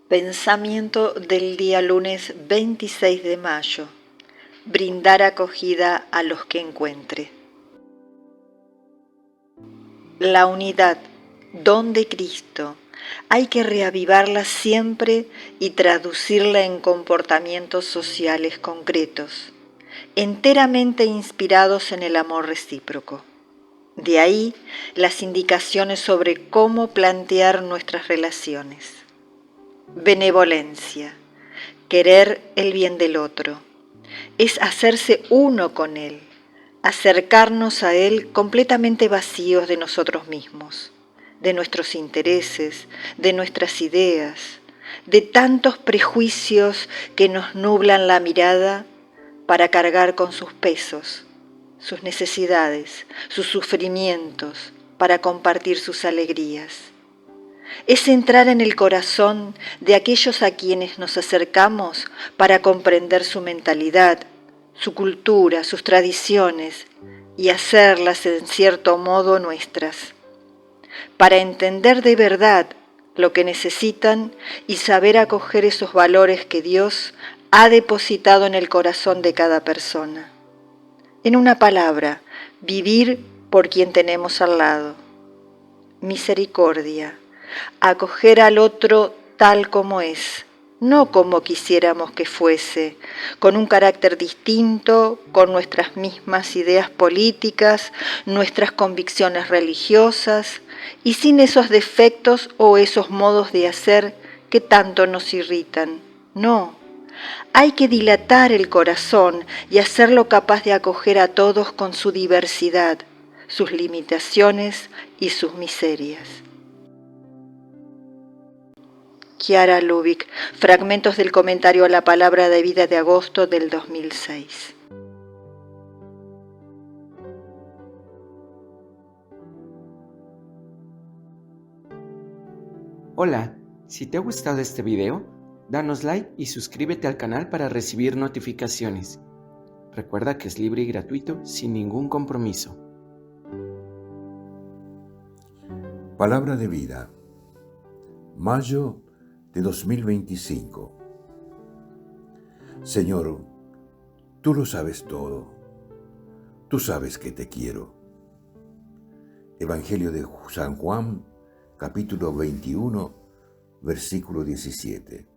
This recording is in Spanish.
Pensamiento del día lunes 26 de mayo. Brindar acogida a los que encuentre. La unidad, don de Cristo, hay que reavivarla siempre y traducirla en comportamientos sociales concretos, enteramente inspirados en el amor recíproco. De ahí las indicaciones sobre cómo plantear nuestras relaciones. Benevolencia, querer el bien del otro, es hacerse uno con él, acercarnos a él completamente vacíos de nosotros mismos, de nuestros intereses, de nuestras ideas, de tantos prejuicios que nos nublan la mirada para cargar con sus pesos, sus necesidades, sus sufrimientos, para compartir sus alegrías. Es entrar en el corazón de aquellos a quienes nos acercamos para comprender su mentalidad, su cultura, sus tradiciones y hacerlas en cierto modo nuestras, para entender de verdad lo que necesitan y saber acoger esos valores que Dios ha depositado en el corazón de cada persona. En una palabra, vivir por quien tenemos al lado. Misericordia. Acoger al otro tal como es, no como quisiéramos que fuese, con un carácter distinto, con nuestras mismas ideas políticas, nuestras convicciones religiosas, y sin esos defectos o esos modos de hacer que tanto nos irritan. No, hay que dilatar el corazón y hacerlo capaz de acoger a todos con su diversidad, sus limitaciones y sus miserias. Chiara Lubich, fragmentos del comentario a la palabra de vida de agosto del 2006. Hola, si te ha gustado este video, danos like y suscríbete al canal para recibir notificaciones. Recuerda que es libre y gratuito sin ningún compromiso. Palabra de vida. Mayo de 2025. Señor, tú lo sabes todo. Tú sabes que te quiero. Evangelio de San Juan, capítulo 21, versículo 17.